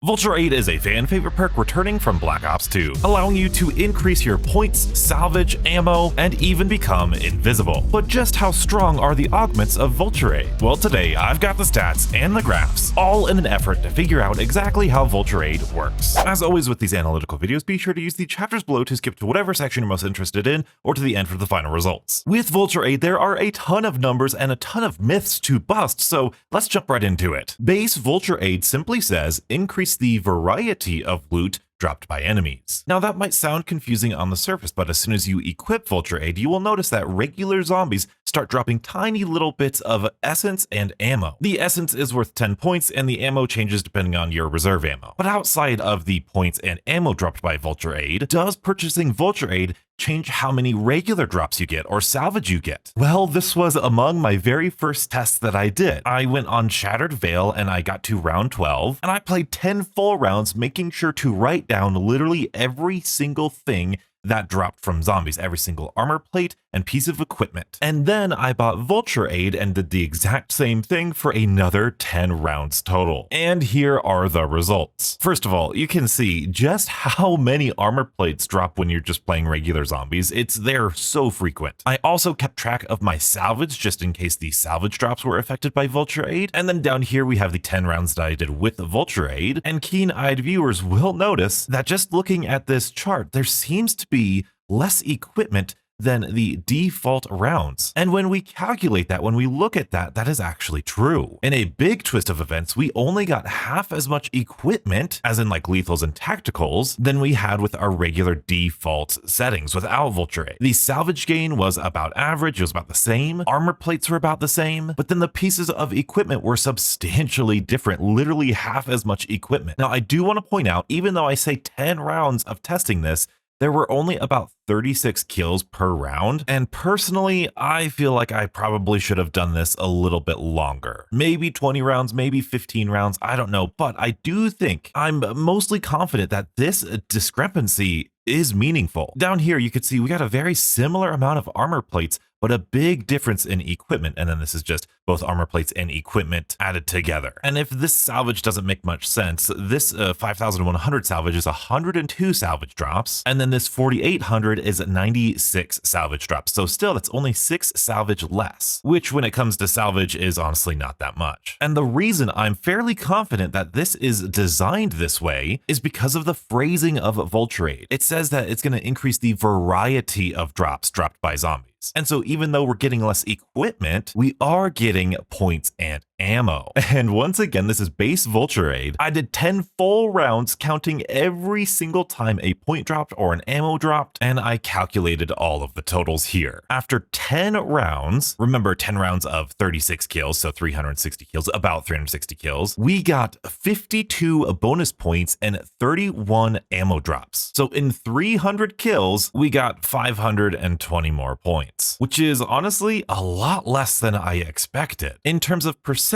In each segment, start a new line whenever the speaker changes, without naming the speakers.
Vulture Aid is a fan favorite perk returning from Black Ops 2, allowing you to increase your points, salvage, ammo, and even become invisible. But just how strong are the augments of Vulture Aid? Well, today I've got the stats and the graphs, all in an effort to figure out exactly how Vulture Aid works. As always with these analytical videos, be sure to use the chapters below to skip to whatever section you're most interested in, or to the end for the final results. With Vulture Aid, there are a ton of numbers and a ton of myths to bust, so let's jump right into it. Base Vulture Aid simply says increase the variety of loot dropped by enemies. Now that might sound confusing on the surface, but as soon as you equip Vulture Aid, you will notice that regular zombies start dropping tiny little bits of essence and ammo. The essence is worth 10 points and the ammo changes depending on your reserve ammo. But outside of the points and ammo dropped by Vulture Aid, does purchasing Vulture Aid change how many regular drops you get or salvage you get? Well, this was among my very first tests that I did. I went on Shattered Veil and I got to round 12 and I played 10 full rounds, making sure to write down literally every single thing that dropped from zombies, every single armor plate and piece of equipment. And then I bought Vulture Aid and did the exact same thing for another 10 rounds total. And here are the results. First of all, you can see just how many armor plates drop when you're just playing regular zombies. They're so frequent. I also kept track of my salvage just in case the salvage drops were affected by Vulture Aid. And then down here we have the 10 rounds that I did with Vulture Aid. And keen-eyed viewers will notice that just looking at this chart, there seems to be less equipment than the default rounds. And when we calculate that, when we look at that, that is actually true. In a big twist of events, we only got half as much equipment, as in like lethals and tacticals, than we had with our regular default settings without Vulture Aid. The salvage gain was about average, it was about the same. Armor plates were about the same, but then the pieces of equipment were substantially different, literally half as much equipment. Now, I do want to point out, even though I say 10 rounds of testing this, there were only about 36 kills per round, and personally, I feel like I probably should have done this a little bit longer. Maybe 20 rounds, maybe 15 rounds, I don't know, but I do think I'm mostly confident that this discrepancy is meaningful. Down here, you could see we got a very similar amount of armor plates, but a big difference in equipment. And then this is just both armor plates and equipment added together. And if this salvage doesn't make much sense, this 5,100 salvage is 102 salvage drops. And then this 4,800 is 96 salvage drops. So still, that's only 6 salvage less, which when it comes to salvage is honestly not that much. And the reason I'm fairly confident that this is designed this way is because of the phrasing of Vulture Aid. It says that it's going to increase the variety of drops dropped by zombies. And so even though we're getting less equipment, we are getting points and ammo. And once again, this is base Vulture Aid. I did 10 full rounds counting every single time a point dropped or an ammo dropped, and I calculated all of the totals here. After 10 rounds, remember 10 rounds of 36 kills, so 360 kills, about 360 kills, we got 52 bonus points and 31 ammo drops. So in 300 kills, we got 520 more points, which is honestly a lot less than I expected. In terms of percentages,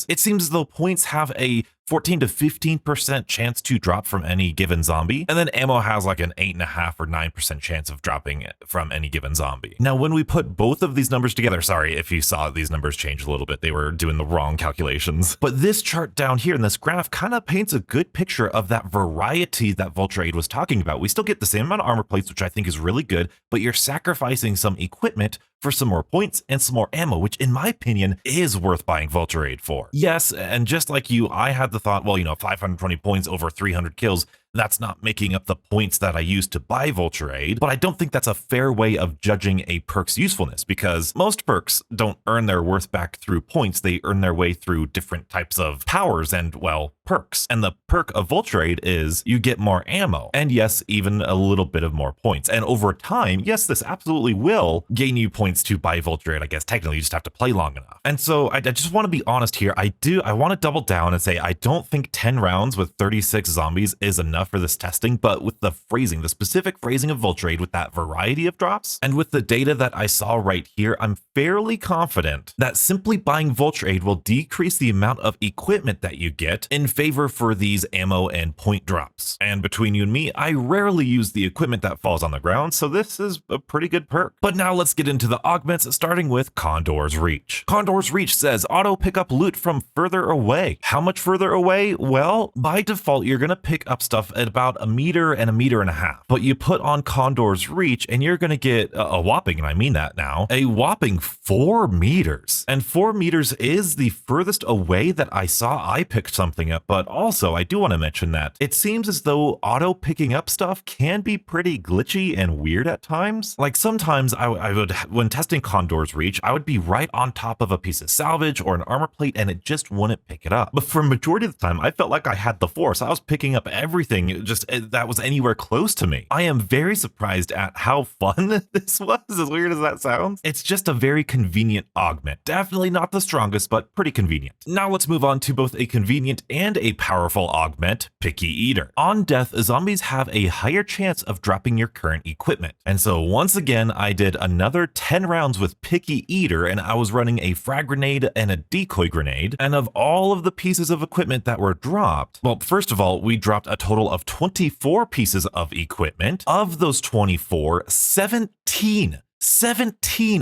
it seems as though points have a 14 to 15% chance to drop from any given zombie, and then ammo has like an 8.5 or 9% chance of dropping from any given zombie. Now, when we put both of these numbers together, sorry if you saw these numbers change a little bit, they were doing the wrong calculations, but this chart down here in this graph kind of paints a good picture of that variety that Vulture Aid was talking about. We still get the same amount of armor plates, which I think is really good, but you're sacrificing some equipment for some more points and some more ammo, which in my opinion is worth buying Vulture Aid for. Yes, and just like you, I had the thought, well, 520 points over 300 kills, that's not making up the points that I used to buy Vulture Aid, but I don't think that's a fair way of judging a perk's usefulness, because most perks don't earn their worth back through points, they earn their way through different types of powers and, well, perks. And the perk of Vulture Aid is you get more ammo, and yes, even a little bit of more points. And over time, yes, this absolutely will gain you points to buy Vulture Aid. I guess technically you just have to play long enough. And so I just want to be honest here. I want to double down and say I don't think 10 rounds with 36 zombies is enough enough for this testing, but with the phrasing, the specific phrasing of Vulture Aid with that variety of drops, and with the data that I saw right here, I'm fairly confident that simply buying Vulture Aid will decrease the amount of equipment that you get in favor for these ammo and point drops. And between you and me, I rarely use the equipment that falls on the ground, so this is a pretty good perk. But now let's get into the augments, starting with Condor's Reach. Condor's Reach says auto pick up loot from further away. How much further away? Well, by default, you're gonna pick up stuff at about a meter and a meter and a half. But you put on Condor's Reach and you're gonna get a whopping, and I mean that now, a whopping 4 meters. And 4 meters is the furthest away that I saw I picked something up. But also, I do want to mention that it seems as though auto picking up stuff can be pretty glitchy and weird at times. Like sometimes I would, when testing Condor's Reach, I would be right on top of a piece of salvage or an armor plate and it just wouldn't pick it up. But for a majority of the time, I felt like I had the force. I was picking up everything just that was anywhere close to me. I am very surprised at how fun this was, as weird as that sounds. It's just a very convenient augment. Definitely not the strongest, but pretty convenient. Now let's move on to both a convenient and a powerful augment, Picky Eater. On death, zombies have a higher chance of dropping your current equipment. And so once again, I did another 10 rounds with Picky Eater, and I was running a frag grenade and a decoy grenade. And of all of the pieces of equipment that were dropped, well, first of all, we dropped a total of 24 pieces of equipment. Of those 24, 17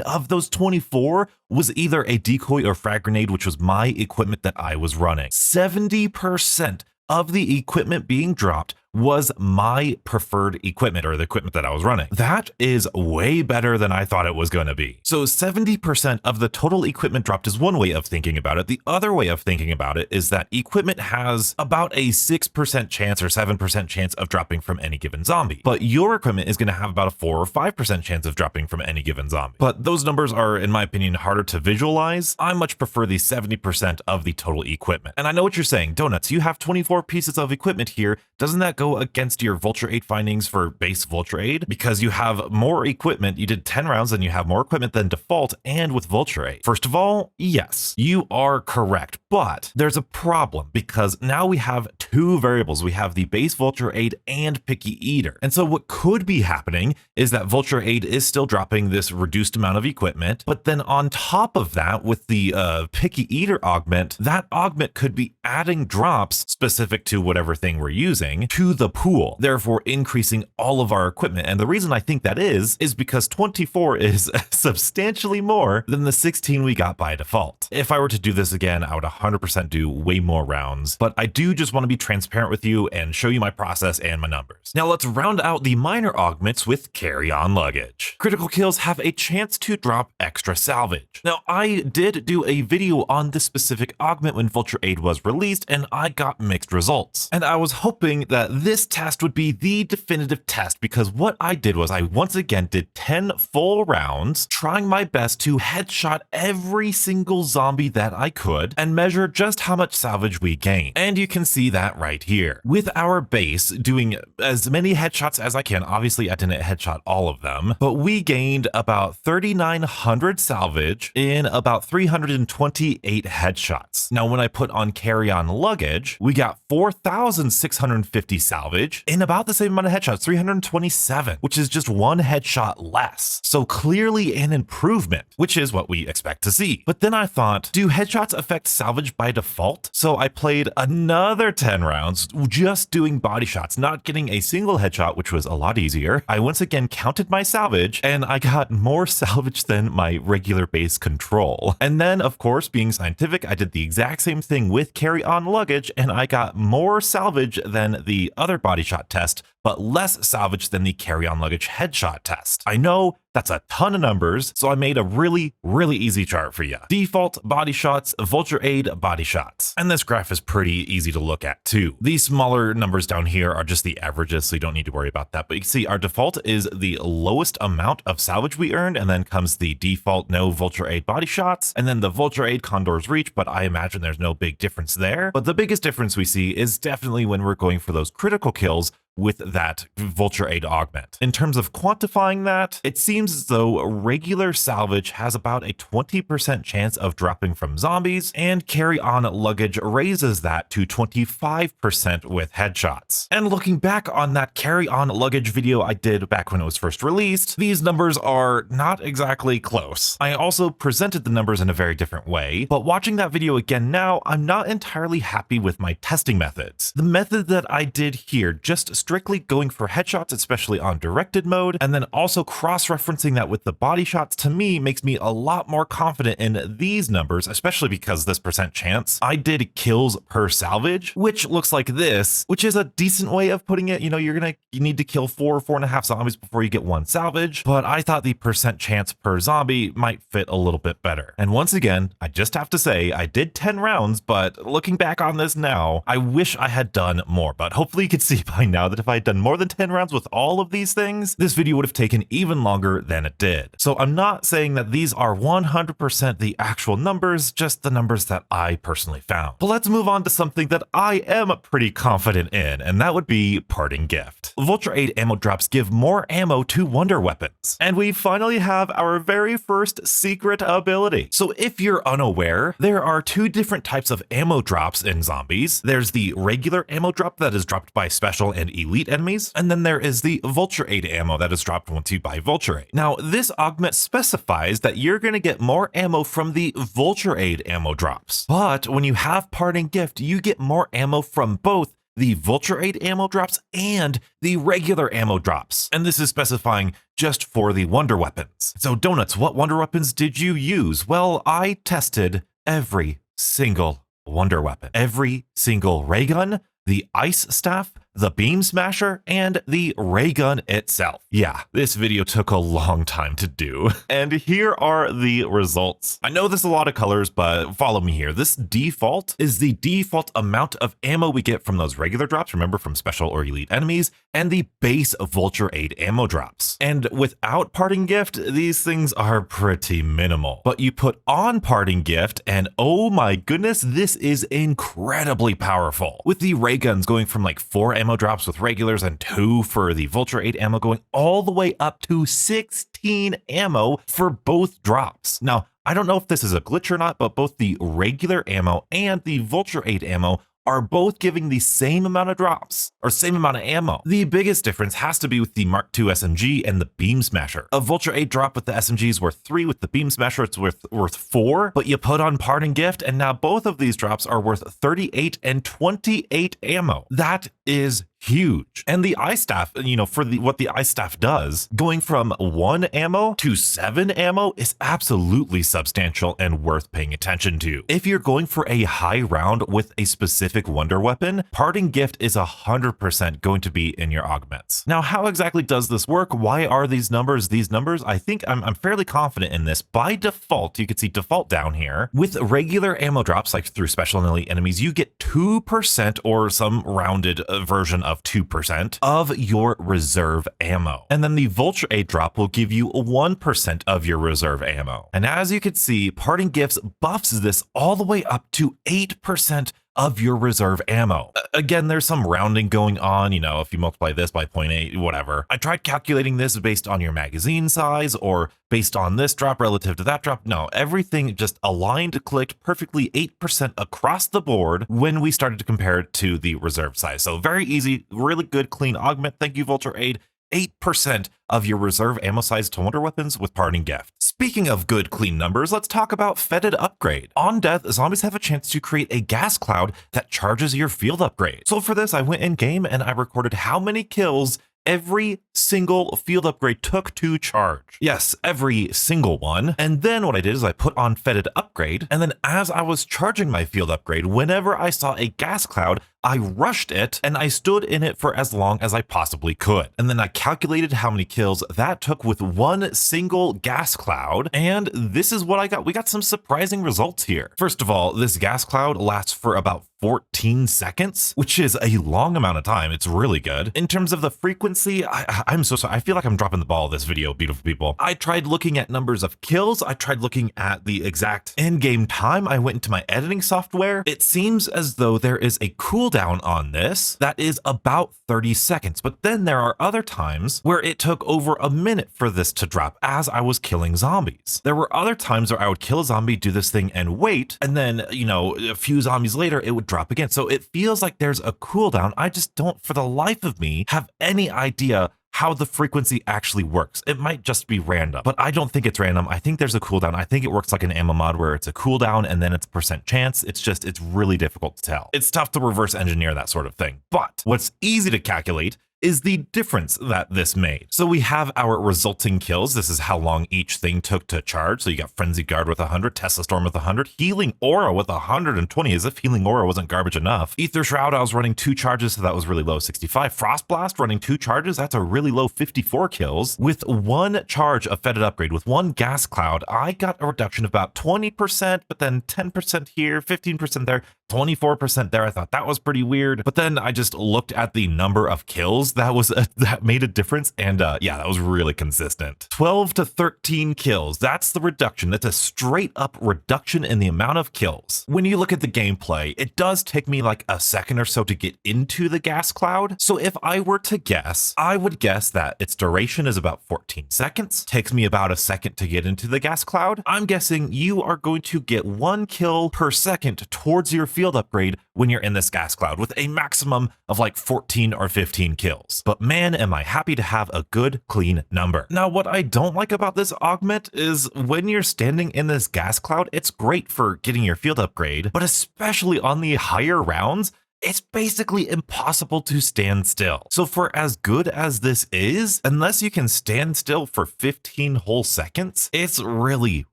of those 24 was either a decoy or frag grenade, which was my equipment that I was running. 70% of the equipment being dropped was my preferred equipment, or the equipment that I was running. That is way better than I thought it was going to be. So 70% of the total equipment dropped is one way of thinking about it. The other way of thinking about it is that equipment has about a 6% chance or 7% chance of dropping from any given zombie. But your equipment is going to have about a 4 or 5% chance of dropping from any given zombie. But those numbers are, in my opinion, harder to visualize. I much prefer the 70% of the total equipment. And I know what you're saying, Donuts, you have 24 pieces of equipment here. Doesn't that go against your Vulture Aid findings for base Vulture Aid? Because you have more equipment, you did 10 rounds and you have more equipment than default and with Vulture Aid. First of all, yes, you are correct, but there's a problem because now we have 2 variables. We have the base Vulture Aid and Picky Eater. And so what could be happening is that Vulture Aid is still dropping this reduced amount of equipment, but then on top of that, with the Picky Eater augment, that augment could be adding drops specific to whatever thing we're using to the pool, therefore increasing all of our equipment. And the reason I think that is because 24 is substantially more than the 16 we got by default. If I were to do this again, I would 100% do way more rounds, but I do just want to be transparent with you and show you my process and my numbers. Now let's round out the minor augments with Carrion Luggage. Critical kills have a chance to drop extra salvage. Now I did do a video on this specific augment when Vulture Aid was released and I got mixed results. And I was hoping that this test would be the definitive test, because what I did was I once again did 10 full rounds trying my best to headshot every single zombie that I could and measure just how much salvage we gained. And you can see that right here. With our base doing as many headshots as I can, obviously I didn't headshot all of them, but we gained about 3,900 salvage in about 328 headshots. Now when I put on Carrion Luggage, we got 4,650 salvage in about the same amount of headshots, 327, which is just 1 headshot less. So clearly an improvement, which is what we expect to see. But then I thought, do headshots affect salvage by default? So I played another 10 rounds just doing body shots, not getting a single headshot, which was a lot easier. I once again counted my salvage and I got more salvage than my regular base control. And then of course, being scientific, I did the exact same thing with Carrion Luggage and I got more salvage than the other body shot test, but less salvage than the Carrion Luggage headshot test. I know that's a ton of numbers, so I made a really easy chart for you. Default body shots, Vulture Aid body shots. And this graph is pretty easy to look at too. These smaller numbers down here are just the averages, so you don't need to worry about that. But you can see our default is the lowest amount of salvage we earned, and then comes the default no Vulture Aid body shots, and then the Vulture Aid Condor's Reach, but I imagine there's no big difference there. But the biggest difference we see is definitely when we're going for those critical kills, with that Vulture Aid augment. In terms of quantifying that, it seems as though regular salvage has about a 20% chance of dropping from zombies, and Carrion Luggage raises that to 25% with headshots. And looking back on that Carrion Luggage video I did back when it was first released, these numbers are not exactly close. I also presented the numbers in a very different way, but watching that video again now, I'm not entirely happy with my testing methods. The method that I did here, just strictly going for headshots, especially on directed mode, and then also cross-referencing that with the body shots, to me makes me a lot more confident in these numbers, especially because this percent chance. I did kills per salvage, which looks like this, which is a decent way of putting it. You know, you need to kill 4.5 zombies before you get 1 salvage, but I thought the percent chance per zombie might fit a little bit better. And once again, I just have to say, I did 10 rounds, but looking back on this now, I wish I had done more, but hopefully you can see by now that if I had done more than 10 rounds with all of these things, this video would have taken even longer than it did. So I'm not saying that these are 100% the actual numbers, just the numbers that I personally found. But let's move on to something that I am pretty confident in, and that would be parting gift. Vulture Aid ammo drops give more ammo to wonder weapons. And we finally have our very first secret ability. So if you're unaware, there are 2 different types of ammo drops in zombies. There's the regular ammo drop that is dropped by special and elite enemies, and then there is the Vulture Aid ammo that is dropped once you buy Vulture Aid. Now, this augment specifies that you're going to get more ammo from the Vulture Aid ammo drops. But when you have parting gift, you get more ammo from both the Vulture Aid ammo drops and the regular ammo drops. And this is specifying just for the wonder weapons. So Donuts, what wonder weapons did you use? Well, I tested every single wonder weapon, every single ray gun, the ice staff, the beam smasher, and the ray gun itself. Yeah, this video took a long time to do, and here are the results. I know there's a lot of colors, but follow me here. This default is the default amount of ammo we get from those regular drops, remember, from special or elite enemies, and the base Vulture Aid ammo drops. And without parting gift, these things are pretty minimal. But you put on parting gift, and oh my goodness, this is incredibly powerful. With the ray guns going from like 4 ammo drops with regulars and 2 for the Vulture Aid ammo, going all the way up to 16 ammo for both drops. Now, I don't know if this is a glitch or not, but both the regular ammo and the Vulture Aid ammo are both giving the same amount of drops, or same amount of ammo. The biggest difference has to be with the Mark II SMG and the Beam Smasher. A Vulture Aid drop with the SMG is worth 3, with the Beam Smasher it's worth 4, but you put on parting gift and now both of these drops are worth 38 and 28 ammo. That is huge. And the ice staff, you know, for what the ice staff does, going from 1 ammo to 7 ammo is absolutely substantial and worth paying attention to. If you're going for a high round with a specific wonder weapon, parting gift is 100% going to be in your augments. Now, how exactly does this work? Why are these numbers these numbers? I think I'm fairly confident in this. By default, you can see default down here. With regular ammo drops, like through special and elite enemies, you get 2% or some rounded version of 2% of your reserve ammo. And then the Vulture Aid drop will give you 1% of your reserve ammo. And as you can see, parting gifts buffs this all the way up to 8% of your reserve ammo. Again, there's some rounding going on, you know, if you multiply this by 0.8, whatever. I tried calculating this based on your magazine size or based on this drop relative to that drop. No, everything just aligned, clicked perfectly 8% across the board when we started to compare it to the reserve size. So very easy, really good, clean augment. Thank you, Vulture Aid. 8% of your reserve ammo size to wonder weapons with parting gift. Speaking of good clean numbers, let's talk about Fetid Upgr-Aid. On death, zombies have a chance to create a gas cloud that charges your field upgrade. So for this, I went in game and I recorded how many kills every single field upgrade took to charge. Yes, every single one. And then what I did is I put on Fetid Upgr-Aid, and then as I was charging my field upgrade, whenever I saw a gas cloud, I rushed it and I stood in it for as long as I possibly could. And then I calculated how many kills that took with one single gas cloud. And this is what I got. We got some surprising results here. First of all, this gas cloud lasts for about 14 seconds, which is a long amount of time. It's really good. In terms of the frequency, I'm so sorry. I feel like I'm dropping the ball this video, beautiful people. I tried looking at numbers of kills. I tried looking at the exact in-game time. I went into my editing software. It seems as though there is a cooldown cooldown on this that is about 30 seconds, but then there are other times where it took over a minute for this to drop as I was killing zombies. There were other times where I would kill a zombie, do this thing, and wait, and then, a few zombies later, it would drop again. So it feels like there's a cooldown. I just don't, for the life of me, have any idea how the frequency actually works. It might just be random, but I don't think it's random. I think there's a cooldown. I think it works like an ammo mod where it's a cooldown and then it's a percent chance. It's really difficult to tell. It's tough to reverse engineer that sort of thing. But what's easy to calculate is the difference that this made. So we have our resulting kills. This is how long each thing took to charge. So you got Frenzy Guard with 100, Tesla Storm with 100, Healing Aura with 120, as if Healing Aura wasn't garbage enough. Ether Shroud, I was running 2 charges, so that was really low, 65. Frost Blast running 2 charges, that's a really low 54 kills. With 1 charge of Fetid Upgr-Aid, with 1 Gas Cloud, I got a reduction of about 20%, but then 10% here, 15% there, 24% there. I thought that was pretty weird. But then I just looked at the number of kills that made a difference, and yeah, that was really consistent. 12 to 13 kills, that's the reduction. That's a straight up reduction in the amount of kills. When you look at the gameplay, it does take me like a second or so to get into the gas cloud. So if I were to guess, I would guess that its duration is about 14 seconds. Takes me about a second to get into the gas cloud. I'm guessing you are going to get 1 kill per second towards your field upgrade when you're in this gas cloud, with a maximum of like 14 or 15 kills. But man, am I happy to have a good, clean number. Now, what I don't like about this augment is when you're standing in this gas cloud, it's great for getting your field upgrade, but especially on the higher rounds, it's basically impossible to stand still. So for as good as this is, unless you can stand still for 15 whole seconds, it's really,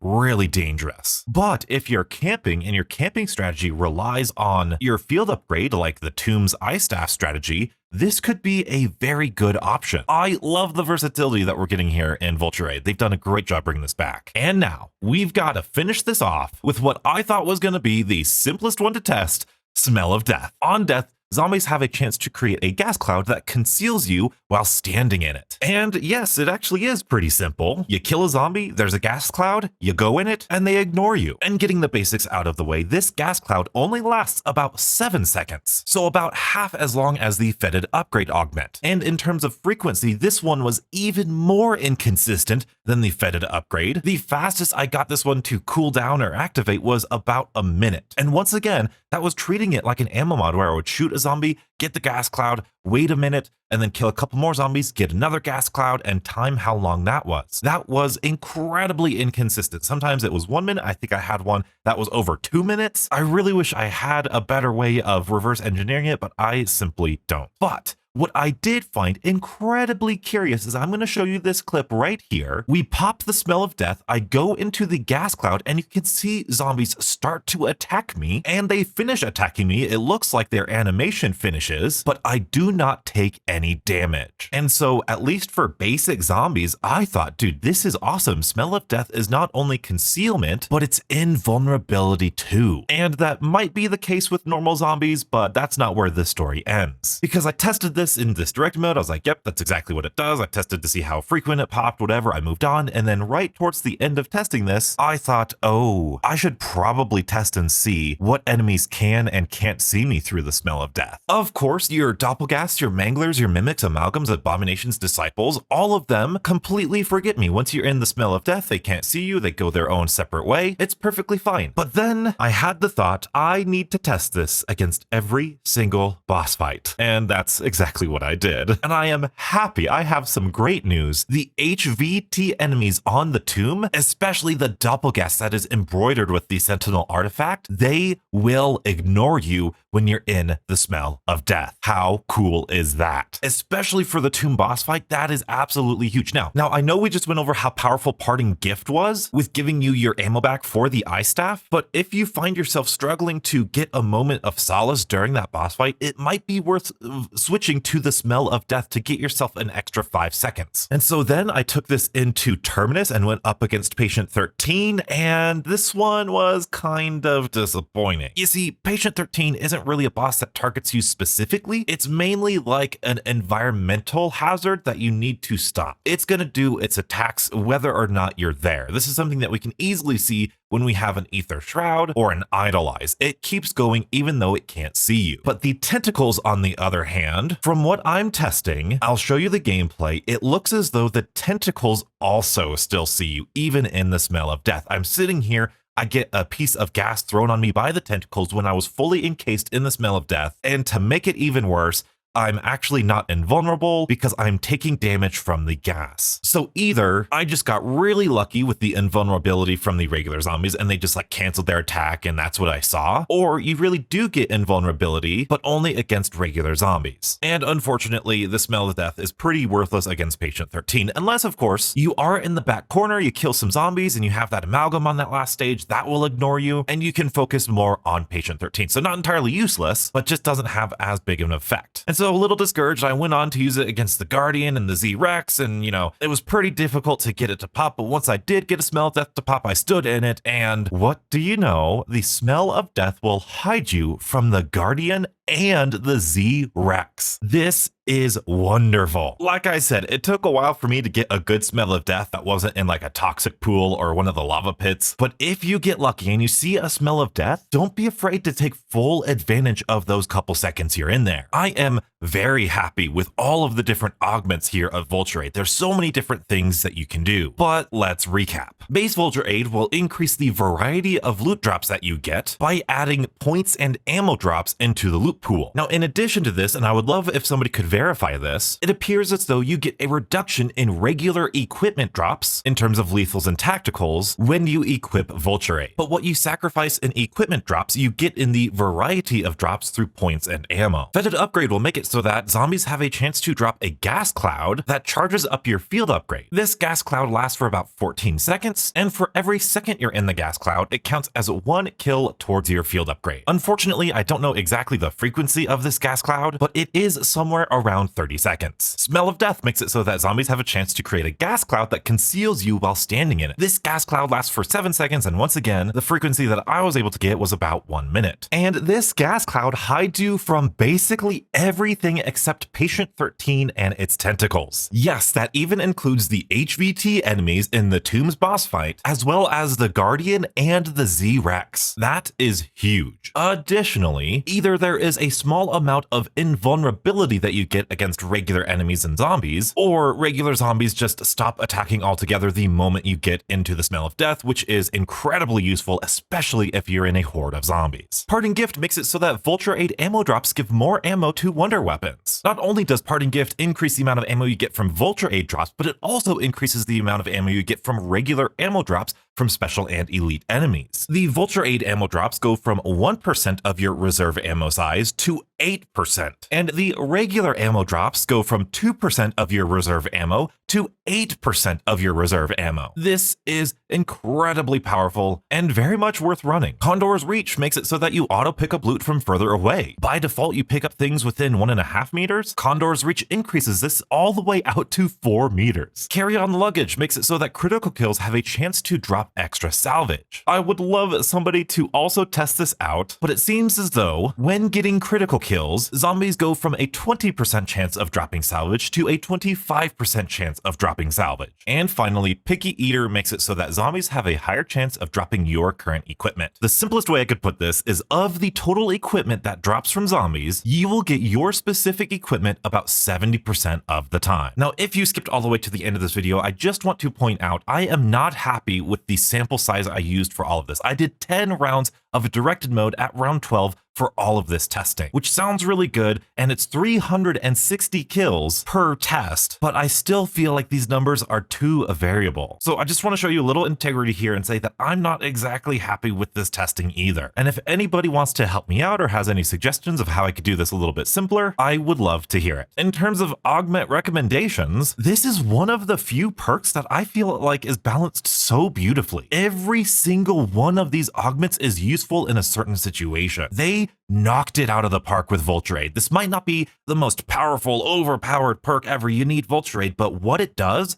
really dangerous. But if you're camping and your camping strategy relies on your field upgrade, like the Tomb's Ice Staff strategy, this could be a very good option. I love the versatility that we're getting here in Vulture Aid. They've done a great job bringing this back. And now we've got to finish this off with what I thought was going to be the simplest one to test, Smell of Death. On death, zombies have a chance to create a gas cloud that conceals you while standing in it. And yes, it actually is pretty simple. You kill a zombie, there's a gas cloud, you go in it, and they ignore you. And getting the basics out of the way, this gas cloud only lasts about 7 seconds, so about half as long as the Fetid Upgr-Aid augment. And in terms of frequency, this one was even more inconsistent than the Fetid Upgr-Aid. The fastest I got this one to cool down or activate was about a minute. And once again, that was treating it like an ammo mod where I would shoot a zombie, get the gas cloud, wait a minute, and then kill a couple more zombies, get another gas cloud, and time how long that was. That was incredibly inconsistent. Sometimes it was 1 minute. I think I had one that was over 2 minutes. I really wish I had a better way of reverse engineering it, but I simply don't. But what I did find incredibly curious is I'm going to show you this clip right here. We pop the Smell of Death, I go into the gas cloud, and you can see zombies start to attack me, and they finish attacking me. It looks like their animation finishes, but I do not take any damage. And so, at least for basic zombies, I thought, dude, this is awesome. Smell of Death is not only concealment, but it's invulnerability too. And that might be the case with normal zombies, but that's not where this story ends. Because I tested this in this direct mode, I was like, yep, that's exactly what it does. I tested to see how frequent it popped, whatever. I moved on, and then right towards the end of testing this, I thought, oh, I should probably test and see what enemies can and can't see me through the Smell of Death. Of course, your doppelgasts, your manglers, your mimics, amalgams, abominations, disciples, all of them completely forget me. Once you're in the Smell of Death, they can't see you, they go their own separate way. It's perfectly fine. But then I had the thought, I need to test this against every single boss fight. And that's exactly what I did. And I am happy. I have some great news. The HVT enemies on the tomb, especially the doppelgast that is embroidered with the Sentinel artifact, they will ignore you when you're in the Smell of Death. How cool is that? Especially for the tomb boss fight, that is absolutely huge. Now I know we just went over how powerful Parting Gift was with giving you your ammo back for the Ice Staff, but if you find yourself struggling to get a moment of solace during that boss fight, it might be worth switching to the Smell of Death to get yourself an extra 5 seconds. And so then I took this into Terminus and went up against Patient 13, and this one was kind of disappointing. You see, Patient 13 isn't really a boss that targets you specifically. It's mainly like an environmental hazard that you need to stop. It's going to do its attacks whether or not you're there. This is something that we can easily see when we have an Ether Shroud or an Idolize. It keeps going even though it can't see you. But the tentacles, on the other hand, from what I'm testing, I'll show you the gameplay, it looks as though the tentacles also still see you, even in the smell of death. I'm sitting here, I get a piece of gas thrown on me by the tentacles when I was fully encased in the smell of death, and to make it even worse, I'm actually not invulnerable because I'm taking damage from the gas. So either I just got really lucky with the invulnerability from the regular zombies and they just like canceled their attack and that's what I saw, or you really do get invulnerability, but only against regular zombies. And unfortunately, the smell of death is pretty worthless against Patient 13, unless of course you are in the back corner, you kill some zombies and you have that amalgam on that last stage, that will ignore you and you can focus more on Patient 13. So not entirely useless, but just doesn't have as big of an effect. And so a little discouraged, I went on to use it against the Guardian and the Z-Rex, and it was pretty difficult to get it to pop, but once I did get a smell of death to pop, I stood in it, and what do you know? The smell of death will hide you from the Guardian and the Z-Rex. This is wonderful. Like I said, it took a while for me to get a good smell of death that wasn't in like a toxic pool or one of the lava pits, but if you get lucky and you see a smell of death, don't be afraid to take full advantage of those couple seconds you're in there. I am very happy with all of the different augments here of Vulture Aid. There's so many different things that you can do, but let's recap. Base Vulture Aid will increase the variety of loot drops that you get by adding points and ammo drops into the loot pool. Now, in addition to this, and I would love if somebody could verify this, it appears as though you get a reduction in regular equipment drops in terms of lethals and tacticals when you equip Vulture Aid. But what you sacrifice in equipment drops, you get in the variety of drops through points and ammo. Fetid Upgr-Aid will make it so that zombies have a chance to drop a gas cloud that charges up your field upgrade. This gas cloud lasts for about 14 seconds, and for every second you're in the gas cloud, it counts as 1 kill towards your field upgrade. Unfortunately, I don't know exactly the frequency of this gas cloud, but it is somewhere around 30 seconds. Smell of Death makes it so that zombies have a chance to create a gas cloud that conceals you while standing in it. This gas cloud lasts for 7 seconds, and once again, the frequency that I was able to get was about 1 minute. And this gas cloud hides you from basically everything except Patient 13 and its tentacles. Yes, that even includes the HVT enemies in the Tombs boss fight, as well as the Guardian and the Z-Rex. That is huge. Additionally, either there is a small amount of invulnerability that you get against regular enemies and zombies, or regular zombies just stop attacking altogether the moment you get into the smell of death, which is incredibly useful, especially if you're in a horde of zombies. Parting Gift makes it so that Vulture Aid ammo drops give more ammo to wonder weapons. Not only does Parting Gift increase the amount of ammo you get from Vulture Aid drops, but it also increases the amount of ammo you get from regular ammo drops from special and elite enemies. The Vulture Aid ammo drops go from 1% of your reserve ammo size to 8%, and the regular ammo drops go from 2% of your reserve ammo to 8% of your reserve ammo. This is incredibly powerful and very much worth running. Condor's Reach makes it so that you auto pick up loot from further away. By default, you pick up things within 1.5 meters. Condor's Reach increases this all the way out to 4 meters. Carrion Luggage makes it so that critical kills have a chance to drop extra salvage. I would love somebody to also test this out, but it seems as though when getting critical kills, zombies go from a 20% chance of dropping salvage to a 25% chance of dropping salvage. And finally, Picky Eater makes it so that zombies have a higher chance of dropping your current equipment. The simplest way I could put this is of the total equipment that drops from zombies, you will get your specific equipment about 70% of the time. Now, if you skipped all the way to the end of this video, I just want to point out I am not happy with the sample size I used for all of this. I did 10 rounds of a directed mode at round 12 for all of this testing, which sounds really good, and it's 360 kills per test, but I still feel like these numbers are too variable. So I just want to show you a little integrity here and say that I'm not exactly happy with this testing either. And if anybody wants to help me out or has any suggestions of how I could do this a little bit simpler, I would love to hear it. In terms of Augment Recommendations, this is one of the few perks that I feel like is balanced so beautifully. Every single one of these augments is useful in a certain situation. They knocked it out of the park with Vulture Aid. This might not be the most powerful, overpowered perk ever. You need Vulture Aid, but what it does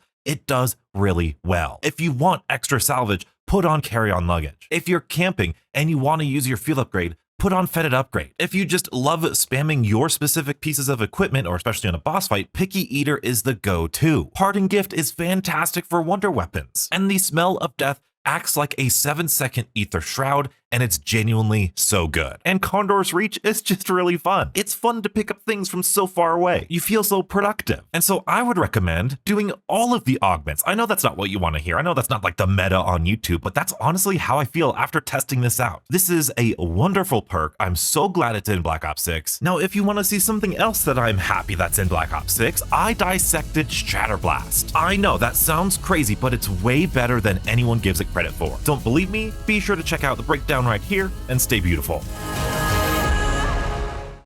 really well. If you want extra salvage, put on Carrion Luggage. If you're camping and you want to use your field upgrade, put on Fetid Upgr-Aid. If you just love spamming your specific pieces of equipment, or especially in a boss fight, Picky Eater is the go-to. Parting Gift is fantastic for wonder weapons, and the Smell of Death acts like a 7-second ether shroud, and it's genuinely so good. And Condor's reach is just really fun. It's fun to pick up things from so far away. You feel so productive. And so I would recommend doing all of the augments. I know that's not what you want to hear. I know that's not like the meta on YouTube, but that's honestly how I feel after testing this out. This is a wonderful perk. I'm so glad it's in Black Ops 6. Now, if you want to see something else that I'm happy that's in Black Ops 6, I dissected Shatterblast. I know that sounds crazy, but it's way better than anyone gives it credit for. Don't believe me? Be sure to check out the breakdown right here and stay beautiful.